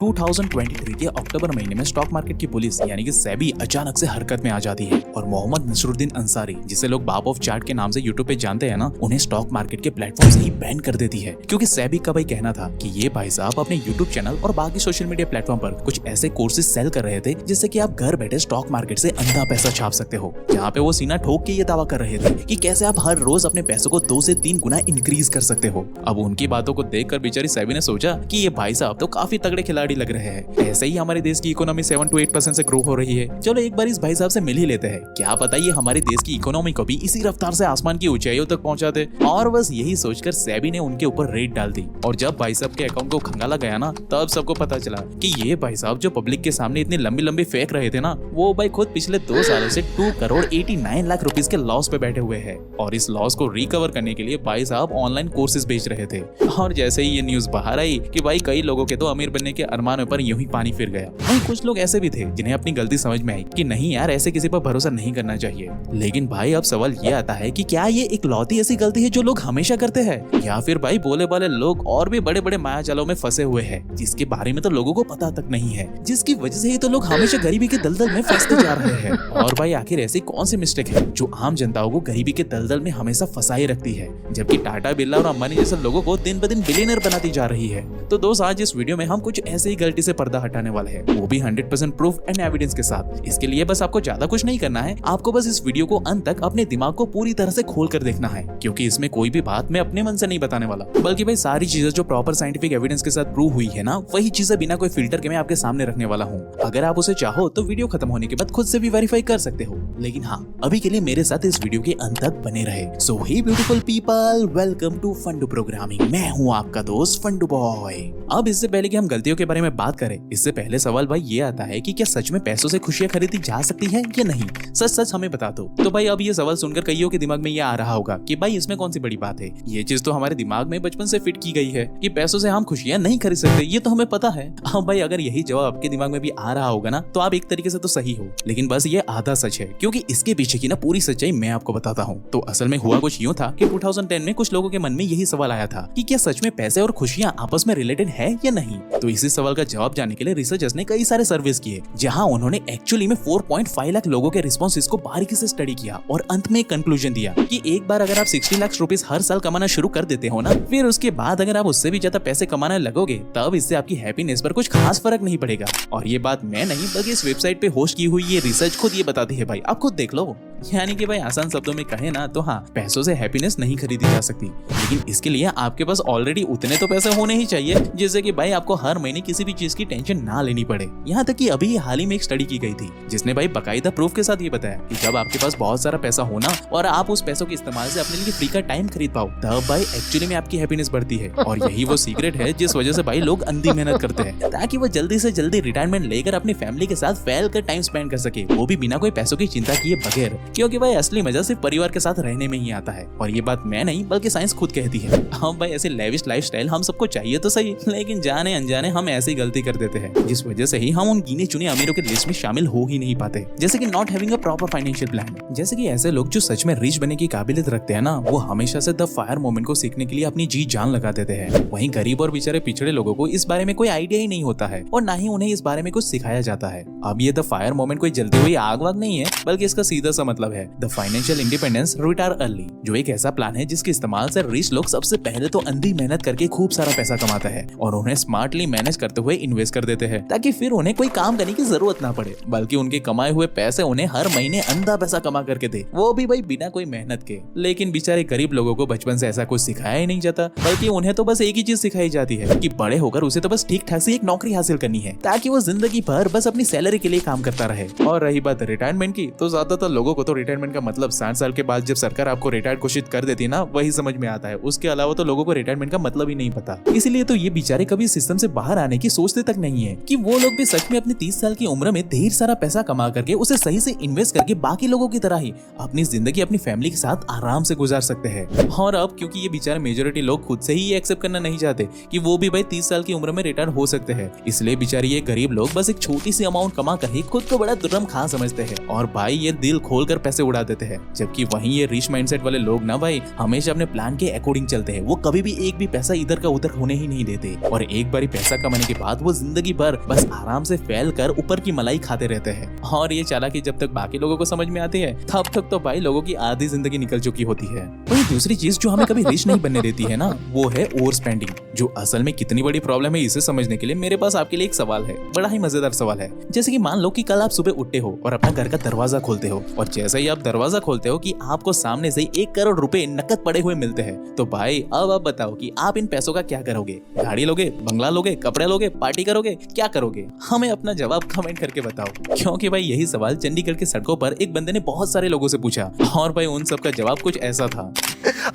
2023 के अक्टूबर महीने में स्टॉक मार्केट की पुलिस यानी कि सेबी अचानक से हरकत में आ जाती है और मोहम्मद नसरुद्दीन अंसारी, जिसे लोग बाप ऑफ चार्ट के नाम से यूट्यूब पे जानते हैं ना, उन्हें स्टॉक मार्केट के प्लेटफॉर्म से ही बैन कर देती है। क्योंकि सेबी का भाई कहना था कि ये भाई साहब अपने यूट्यूब चैनल और बाकी सोशल मीडिया प्लेटफॉर्म पर कुछ ऐसे कोर्सेज सेल कर रहे थे जिससे कि आप घर बैठे स्टॉक मार्केट से अंधा पैसा छाप सकते हो। जहाँ पे वो सीना ठोक के ये दावा कर रहे थे कि कैसे आप हर रोज अपने पैसों को 2 से 3 गुना इंक्रीज कर सकते हो। अब उनकी बातों को देखकर बेचारी सेबी ने सोचा कि ये भाई साहब तो काफी तगड़े खिलाड़ी लग रहे हैं। ऐसे ही हमारे देश की इकोनॉमी 7 to 8% से ग्रो हो रही है। चलो एक बार इस भाई साहब से मिल ही लेते हैं, क्या पता ये हमारे देश की इकोनॉमी को भी इसी रफ्तार से आसमान की ऊंचाइयों तक पहुंचा दे। और बस यही सोचकर सेबी ने उनके ऊपर रेड डाल दी। और जब भाई साहब के अकाउंट को खंगाला गया ना, तब सबको पता चला कि ये भाई साहब जो पब्लिक के सामने इतनी लंबी लंबी फेंक रहे थे ना, वो भाई खुद पिछले 2 सालों से 2 करोड़ 89 लाख रुपीस के लॉस पे बैठे हुए हैं। और इस लॉस को रिकवर करने के लिए भाई साहब ऑनलाइन कोर्सेज बेच रहे थे। और जैसे ही ये न्यूज बाहर आई कि भाई कई लोगों के तो अमीर बनने के अरमानों पर यूं ही पानी फिर गया। वहीं कुछ लोग ऐसे भी थे जिन्हें अपनी गलती समझ में आई कि नहीं यार, ऐसे किसी पर भरोसा नहीं करना चाहिए। लेकिन भाई अब सवाल ये आता है कि क्या ये इकलौती ऐसी गलती है जो लोग हमेशा करते हैं, या फिर भाई बोले वाले लोग और भी बड़े बड़े मायाजालों में फंसे हुए हैं जिसके बारे में तो लोगों को पता तक नहीं है, जिसकी वजह से ही तो लोग हमेशा गरीबी के दलदल में फंसते जा रहे हैं। और भाई आखिर ऐसी कौन सी मिस्टेक है जो आम जनताओं को गरीबी के दलदल में हमेशा फंसाए रखती है, जबकि टाटा, बिरला और अंबानी जैसे लोगों को दिन ब दिन बिलियनर बनाती जा रही है। तो दोस्त आज इस वीडियो में हम कुछ ऐसे ही गलती से पर्दा हटाने वाले हैं, वो भी 100% प्रूफ एंड एविडेंस के साथ। इसके लिए बस आपको ज्यादा कुछ नहीं करना है, आपको बस इस वीडियो को अंत तक अपने दिमाग को पूरी तरह से खोल कर देखना है, क्योंकि इसमें कोई भी बात मैं अपने मन से नहीं बताने वाला, बल्कि भाई सारी चीजें जो प्रॉपर साइंटिफिक एविडेंस के साथ प्रूव हुई है ना, वही चीजें बिना कोई फिल्टर के मैं आपके सामने रखने वाला हूँ। अगर आप उसे चाहो तो वीडियो खत्म होने के बाद खुद से भी वेरीफाई कर सकते हो, लेकिन हाँ, अभी के लिए मेरे साथ इस वीडियो के अंत तक बने रहे। So hey beautiful people, welcome to Fundoo programming. मैं हूँ आपका दोस्त फंडू बॉय। अब इससे पहले कि हम गलतियों के बारे में बात करें, इससे पहले सवाल भाई ये आता है कि क्या सच में पैसों से खुशियां खरीदी जा सकती है या नहीं? सच सच हमें बता दो। तो भाई अब ये सवाल सुनकर कईयों के दिमाग में ये आ रहा होगा कि भाई इसमें कौन सी बड़ी बात है, ये चीज तो हमारे दिमाग में बचपन से फिट की गई है कि पैसों से हम खुशियां नहीं खरीद सकते, ये तो हमें पता है। हाँ भाई, अगर यही जवाब आपके दिमाग में भी आ रहा होगा ना, तो आप एक तरीके से तो सही हो, लेकिन बस ये आधा सच है, क्योंकि इसके पीछे की ना पूरी सच्चाई मैं आपको बताता हूँ। तो असल में हुआ कुछ यूं था कि 2010 में कुछ लोगों के मन में यही सवाल आया था कि क्या सच में पैसे और खुशियां आपस में रिलेटेड है या नहीं। तो इसी सवाल का जवाब जानने के लिए रिसर्चर्स ने कई सारे सर्वेस किए, जहां उन्होंने एक्चुअली में 4.5 लाख लोगों के रिस्पॉन्सेस को बारीकी से स्टडी किया और अंत में एक कंक्लूजन दिया कि एक बार अगर आप 60 लाख रुपीस हर साल कमाना शुरू कर देते हो ना, फिर उसके बाद अगर आप उससे भी ज्यादा पैसे कमाने लगोगे, तब इससे आपकी हैप्पीनेस पर कुछ खास फर्क नहीं पड़ेगा। और ये बात मैं नहीं, बल्कि इस वेबसाइट पे होस्ट की हुई ये रिसर्च खुद ये बताती है। भाई आप खुद देख लो। यानी कि भाई आसान शब्दों में कहे ना तो हाँ, पैसों से हैप्पीनेस नहीं खरीदी जा सकती, लेकिन इसके लिए आपके पास ऑलरेडी उतने तो पैसे होने ही चाहिए जिससे कि भाई आपको हर महीने किसी भी चीज की टेंशन ना लेनी पड़े। यहाँ तक कि अभी हाल ही में एक स्टडी की गई थी जिसने भाई बाकायदा प्रूफ के साथ ये बताया कि जब आपके पास बहुत सारा पैसा होना और आप उस पैसों के इस्तेमाल से अपने लिए फ्री का टाइम खरीद पाओ, तब भाई एक्चुअली में आपकी हैप्पीनेस बढ़ती है। और यही वो सीक्रेट है जिस वजह से भाई लोग अंधी मेहनत करते हैं, ताकि वो जल्दी से जल्दी रिटायरमेंट लेकर अपनी फैमिली के साथ फैल कर टाइम स्पेंड कर सके, वो भी बिना कोई पैसों की चिंता किए बगैर। क्योंकि भाई असली मजा सिर्फ परिवार के साथ रहने में ही आता है, और ये बात मैं नहीं बल्कि साइंस खुद कहती है। हाँ भाई, ऐसे लेविश लाइफस्टाइल हम सबको चाहिए तो सही, लेकिन जाने अनजाने हम ऐसी गलती कर देते हैं जिस वजह से ही हम उन गिने चुने अमीरों के लिस्ट में शामिल हो ही नहीं पाते। जैसे कि not having a proper financial plan. जैसे कि ऐसे लोग जो सच में रिच बनने की काबिलियत रखते हैं ना, वो हमेशा से द फायर मोमेंट को सीखने के लिए अपनी जी जान लगा देते हैं। वहीं गरीब और बेचारे पिछड़े लोगों को इस बारे में कोई आइडिया ही नहीं होता है, और ना ही उन्हें इस बारे में कुछ सिखाया जाता है। अब ये द फायर मोमेंट कोई जलती हुई आग वाग नहीं है, बल्कि इसका सीधा सा मतलब है the financial independence retire early, जो एक ऐसा प्लान है जिसके इस्तेमाल से रिच लोग सबसे पहले तो अंधी मेहनत करके खूब सारा पैसा कमाते हैं और उन्हें स्मार्टली मैनेज करते हुए इन्वेस्ट कर देते हैं, ताकि फिर उन्हें कोई काम करने की जरूरत ना पड़े, बल्कि उनके कमाए हुए पैसे उन्हें हर महीने अंधा पैसा कमा करके दे, वो भी भाई बिना कोई मेहनत के। लेकिन बेचारे गरीब लोगों को बचपन से ऐसा कुछ सिखाया ही नहीं जाता, बल्कि उन्हें तो बस एक ही चीज सिखाई जाती है कि बड़े होकर उसे तो बस ठीक ठाक से एक नौकरी हासिल करनी है, ताकि वो जिंदगी भर बस अपनी सैलरी के लिए काम करता रहे। और रही बात रिटायरमेंट की, तो ज्यादातर लोगों को तो रिटायरमेंट का मतलब 60 साल के बाद जब सरकार आपको रिटायर्ड घोषित कर देती है ना, वही समझ में आता है। उसके अलावा तो लोगों को रिटायरमेंट का मतलब ही नहीं पता। इसलिए तो ये बेचारे कभी सिस्टम से बाहर आने की सोचते तक नहीं है कि वो लोग भी सच में अपनी 30 साल की उम्र में ढेर सारा पैसा कमा करके उसे सही से इन्वेस्ट करके बाकी लोगों की तरह ही अपनी जिंदगी अपनी फैमिली के साथ आराम से गुजार सकते हैं। और अब क्योंकि ये बेचारे मेजोरिटी लोग खुद से ही ये एक्सेप्ट करना नहीं चाहते कि वो भी भाई 30 साल की उम्र में रिटायर हो सकते हैं, इसलिए बेचारे ये गरीब लोग बस एक छोटी सी अमाउंट कमा कर ही खुद को बड़ा दुर्रम खा समझते हैं। और भाई ये दिल खोल कर पैसे उड़ा देते हैं। जबकि वहीं ये रिच माइंडसेट वाले लोग ना भाई हमेशा अपने प्लान के अकॉर्डिंग चलते हैं। वो कभी भी एक भी पैसा इधर का उधर होने ही नहीं देते और एक बारी पैसा कमाने के बाद वो जिंदगी भर बस आराम से फैल कर ऊपर की मलाई खाते रहते हैं। और ये चालाकी जब तक बाकी लोगों को समझ में आती है तब तक तो भाई लोगों की आधी जिंदगी निकल चुकी होती है। वही दूसरी चीज जो हमें कभी रिच नहीं बनने देती है ना, वो है ओवर स्पेंडिंग, जो असल में कितनी बड़ी प्रॉब्लम है इसे समझने के लिए मेरे पास आपके लिए एक सवाल है। बड़ा ही मजेदार सवाल है। जैसे कि मान लो कि कल आप सुबह उठते हो और अपना घर का दरवाजा खोलते हो और जैसे ही आप दरवाजा खोलते हो कि आपको सामने से 1 करोड़ रुपए नकद पड़े हुए मिलते हैं। तो भाई अब आप बताओ कि आप इन पैसों का क्या करोगे? गाड़ी लोगे, बंगला लोगे, कपड़े लोगे, पार्टी करोगे, क्या करोगे? हमें अपना जवाब कमेंट करके बताओ। क्योंकि भाई यही सवाल चंडीगढ़ की सड़कों पर एक बंदे ने बहुत सारे लोगों से पूछा और भाई उन सबका जवाब कुछ ऐसा था।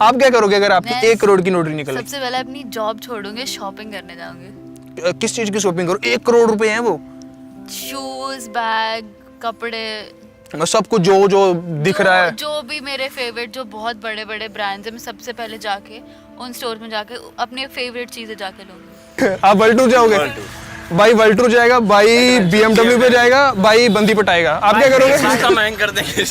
आप क्या करोगे अगर आपकी 1 करोड़ की नौकरी निकले? सबसे पहले अपनी जॉब छोड़ूंगी, शॉपिंग करने जाऊंगी। किस चीज की शॉपिंग करो? 1 करोड़ रुपए हैं वो। शूज, बैग, कपड़े, सब कुछ जो दिख रहा है, जो भी मेरे फेवरेट, जो बहुत बड़े बड़े ब्रांड्स है, मैं सबसे पहले जाके उन स्टोर में जाके अपने फेवरेट चीजें जाके लूंगी। आप वर्ल्ड जाओगे? भाई वर्ल्ड टूर जाएगा, भाई BMW पे जाएगा, भाई बंदी पटाएगा। आप क्या करोगे? सिस्टम हैंग कर देंगे,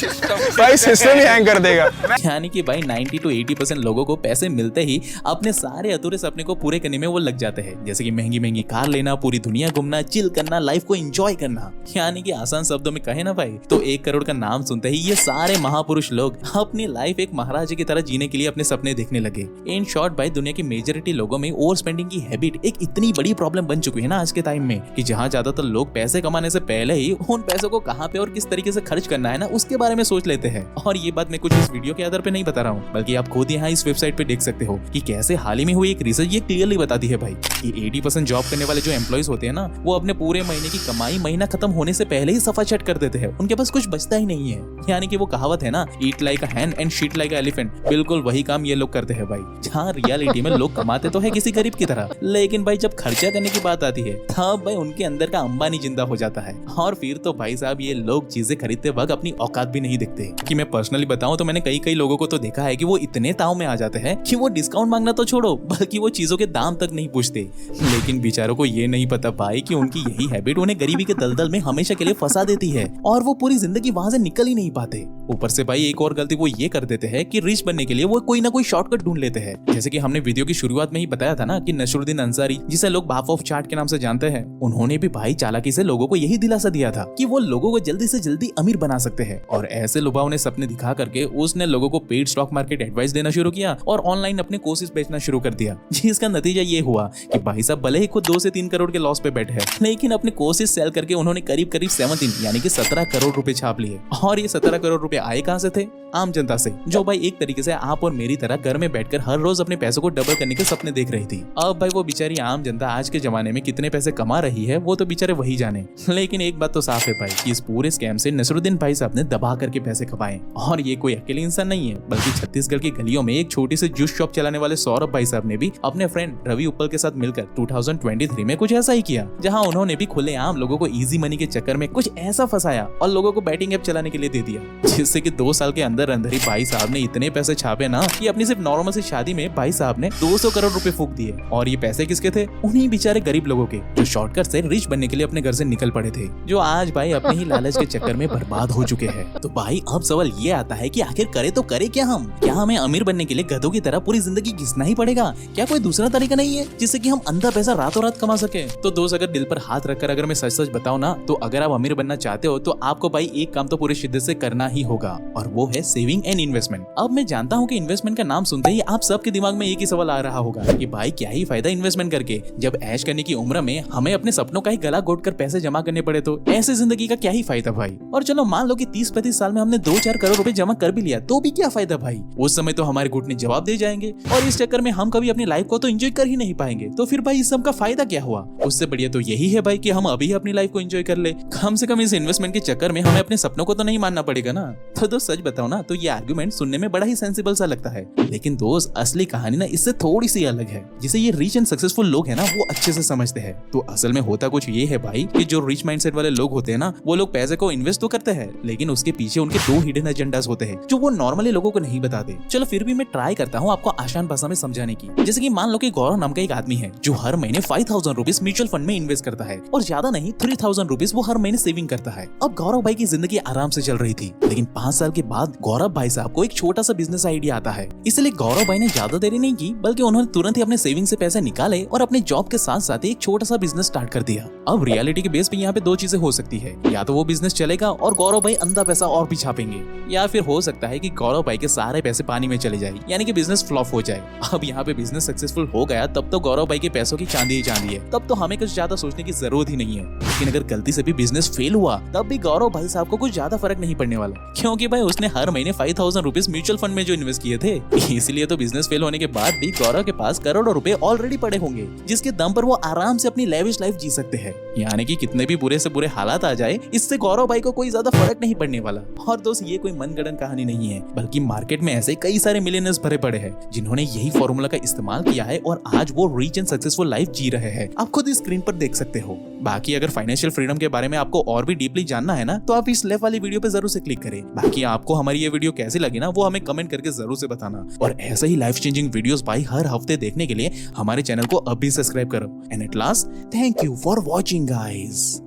भाई सिस्टम ही हैंग कर देगा। यानी कि भाई 90 to 80% लोगों को पैसे मिलते ही अपने सारे अधूरे सपने को पूरे करने में वो लग जाते हैं। जैसे कि महंगी महंगी कार लेना, पूरी दुनिया घूमना, चिल करना, लाइफ को एंजॉय करना। यानी कि आसान शब्दों में कहे ना भाई तो 1 करोड़ का नाम सुनते ही ये सारे महापुरुष लोग अपनी लाइफ एक महाराजा की तरह जीने के लिए अपने सपने देखने लगे। इन शॉर्ट भाई दुनिया की मेजोरिटी लोगों में ओवर स्पेंडिंग की हैबिट एक इतनी बड़ी प्रॉब्लम बन चुकी है ना आज के टाइम में, कि जहां ज्यादातर लोग पैसे कमाने से पहले ही उन पैसों को कहां पे और किस तरीके से खर्च करना है ना उसके बारे में सोच लेते हैं। और ये बात मैं कुछ इस वीडियो के आधार पे नहीं बता रहा हूँ, बल्कि आप खुद यहाँ इस वेबसाइट पे देख सकते हो कि कैसे हाल ही में हुई एक रिसर्च ये क्लियरली बताती है भाई कि 80% जॉब करने वाले जो एम्प्लॉइज होते हैं ना, वो अपने पूरे महीने की कमाई महीना खत्म होने से पहले ही सफा चट कर देते हैं। उनके पास कुछ बचता ही नहीं है। यानी कि वो कहावत है ना, eat like a Hahn and sheet like a elephant, बिल्कुल वही काम ये लोग करते हैं भाई। जहाँ रियलिटी में लोग कमाते तो है किसी गरीब की तरह, लेकिन भाई जब खर्चा करने की बात आती है तब भाई उनके अंदर का अंबानी जिंदा हो जाता है। और फिर तो भाई साहब ये लोग चीजें खरीदते वक्त अपनी औकात भी नहीं दिखते। कि मैं पर्सनली बताऊं तो मैंने कई लोगों को तो देखा है कि वो इतने ताव में आ जाते हैं कि वो डिस्काउंट मांगना तो छोड़ो बल्कि वो चीजों के दाम तक नहीं पूछते। लेकिन बेचारों को ये नहीं पता भाई कि उनकी यही हैबिट उन्हें गरीबी के दलदल में हमेशा के लिए फंसा देती है और वो पूरी जिंदगी वहां से निकल ही नहीं पाते। ऊपर से भाई एक और गलती वो ये कर देते हैं कि रिच बनने के लिए वो कोई ना कोई शॉर्टकट ढूंढ लेते हैं। जैसे कि हमने वीडियो की शुरुआत में ही बताया था ना कि नसरुद्दीन अंसारी, जिसे लोग बाप ऑफ चार्ट के नाम से जानते हैं, उन्होंने भी भाई चालाकी से लोगों को यही दिलासा दिया था कि वो लोगों को जल्दी से जल्दी अमीर बना सकते हैं। और ऐसे लुभावने सपने दिखा करके उसने लोगों को पेड स्टॉक मार्केट एडवाइस देना शुरू किया और ऑनलाइन अपने कोर्सेज बेचना शुरू कर दिया, जिसका नतीजा ये हुआ कि भाई साहब भले ही खुद 2 से 3 करोड़ के लॉस पे बैठे हैं, लेकिन अपने कोर्सेज सेल करके उन्होंने करीब 17 यानी कि 17 करोड़ रुपए छाप लिए। और ये 17 करोड़ रुपए आए कहां से थे? आम जनता से, जो भाई एक तरीके से आप और मेरी तरह घर में बैठकर हर रोज अपने पैसों को डबल करने के सपने देख रही थी। अब भाई वो बेचारी आम जनता आज के जमाने में कितने पैसे कमा रही है वो तो बेचारे वही जाने। लेकिन एक बात तो साफ है भाई कि इस पूरे स्कैम से नसरुद्दीन भाई साहब ने दबा करके पैसे कमाए। और ये कोई अकेले इंसान नहीं है, बल्कि छत्तीसगढ़ की गलियों में एक छोटी सी जूस शॉप चलाने वाले सौरभ भाई साहब ने भी अपने फ्रेंड रवि उप्पल के साथ मिलकर 2023 में कुछ ऐसा ही किया, जहां उन्होंने भी खुलेआम लोगों को इजी मनी के चक्कर में कुछ ऐसा फंसाया और लोगों को बैटिंग ऐप चलाने के लिए दे दिया, जिससे कि 2 साल के अंदर अंदर ही भाई साहब ने इतने पैसे छापे ना कि अपनी सिर्फ नॉर्मल सी शादी में भाई साहब ने 200 करोड़ रुपए फूंक दिए। और ये पैसे किसके थे? उन्हीं बेचारे गरीब लोगों के, जो शॉर्टकट से रिच बनने के लिए अपने घर से निकल पड़े थे, जो आज भाई अपने ही लालच के चक्कर में बर्बाद हो चुके हैं। तो भाई अब सवाल ये आता है कि आखिर करे तो करे क्या हम? क्या हमें अमीर बनने के लिए गधों की तरह पूरी जिंदगी घिसना ही पड़ेगा? क्या कोई दूसरा तरीका नहीं है जिससे कि हम अंधा पैसा रातों रात कमा सके? तो दोस्त अगर दिल पर हाथ रखकर अगर मैं सच सच बताऊं ना, तो अगर आप अमीर बनना चाहते हो तो आपको भाई एक काम तो पूरी शिद्दत से करना ही होगा, और वो है सेविंग एंड इन्वेस्टमेंट। अब मैं जानता हूँ कि इन्वेस्टमेंट का नाम सुनते ही आप सबके दिमाग में एक ही सवाल आ रहा होगा कि भाई क्या ही फायदा इन्वेस्टमेंट करके, जब ऐश करने की उम्र में हमें अपने सपनों का ही गला घोट कर पैसे जमा करने पड़े तो ऐसे जिंदगी का क्या ही फायदा भाई? और चलो मान लो कि 30-35 साल में हमने 2-4 करोड़ रुपए जमा कर भी लिया तो भी क्या फायदा भाई? उस समय तो हमारे घुटने जवाब दे जाएंगे और इस चक्कर में हम कभी अपनी लाइफ को तो एंजॉय कर ही नहीं पाएंगे। तो फिर भाई इस सब का फायदा क्या हुआ? उससे बढ़िया तो यही है भाई कि हम अभी अपनी लाइफ को एंजॉय कर ले। कम से कम इस इन्वेस्टमेंट के चक्कर में हमें अपने सपनों को तो नहीं मानना पड़ेगा ना। तो दोस्त सच बताओ ना तो ये आर्गुमेंट सुनने में बड़ा ही सेंसिबल सा लगता है, लेकिन दोस्त असली कहानी ना इससे थोड़ी सी अलग है, जिसे ये रिच एंड सक्सेसफुल लोग है ना वो अच्छे से समझते हैं। तो असल में होता कुछ ये है भाई कि जो रिच माइंडसेट वाले लोग होते हैं ना, वो लोग पैसे को इन्वेस्ट तो करते हैं, लेकिन उसके पीछे उनके 2 हिडन एजेंडास होते हैं जो वो नॉर्मली लोगों को नहीं बताते। चलो फिर भी मैं ट्राई करता हूँ आपको आसान भाषा में समझाने की। जैसे कि मान लो कि गौरव नाम का एक आदमी है जो हर महीने 5000 रुपीज म्यूचुअल फंड में इन्वेस्ट करता है और ज्यादा नहीं 3000 रुपीज वो हर महीने सेविंग करता है। अब गौरव भाई की जिंदगी आराम से चल रही थी, लेकिन 5 साल के बाद गौरव भाई साहब को एक छोटा सा बिजनेस आइडिया आता है। इसलिए गौरव भाई ने ज्यादा देरी नहीं की, बल्कि उन्होंने तुरंत ही अपने सेविंग से पैसे निकाले और अपने जॉब के साथ साथ एक छोटा सा बिजनेस स्टार्ट कर दिया। अब रियलिटी के बेस पे यहाँ पे 2 चीजें हो सकती है, या तो वो बिजनेस चलेगा और गौरव भाई अंधा पैसा और भी छापेंगे, या फिर हो सकता है कि गौरव भाई के सारे पैसे पानी में चले जाए, यानी कि बिजनेस फ्लॉप हो जाए। अब यहाँ पे बिजनेस सक्सेसफुल हो गया तब तो गौरव भाई के पैसों की चांदी ही चांदी है, तब तो हमें कुछ ज्यादा सोचने की जरूरत ही नहीं है। लेकिन अगर गलती से भी बिजनेस फेल हुआ तब भी गौरव भाई साहब को कुछ ज्यादा फर्क नहीं पड़ने वाला, क्योंकि भाई उसने हर महीने 5000 रुपीज म्यूचुअल फंड में जो इन्वेस्ट किए थे। इसलिए तो बिजनेस फेल होने के बाद भी गौरव के पास करोड़ों रुपए ऑलरेडी पड़े होंगे, जिसके दम पर वो आराम से अपनी लेविश लाइफ जी सकते हैं। यानी कि कितने भी बुरे से बुरे हालात आ जाए, इससे गौरव भाई को कोई ज्यादा फर्क नहीं पड़ने वाला। और दोस्त ये कोई मनगढ़ंत कहानी नहीं है, बल्कि मार्केट में ऐसे कई सारे मिलियनर्स भरे पड़े हैं जिन्होंने यही फॉर्मूला का इस्तेमाल किया है और आज वो रिच एंड सक्सेसफुल लाइफ जी रहे हैं। आप खुद स्क्रीन पर देख सकते हो। बाकी अगर फाइनेंशियल फ्रीडम के बारे में आपको और भी डीपली जानना है ना, तो आप इस लेफ्ट वाली वीडियो पे जरूर से क्लिक करें। बाकी आपको हमारी ये वीडियो कैसी लगी ना, वो हमें कमेंट करके जरूर से बताना। और ऐसे ही लाइफ चेंजिंग वीडियोस भाई हर हफ्ते देखने के लिए हमारे चैनल को अभी सब्सक्राइब करो। And at last, thank you for watching guys.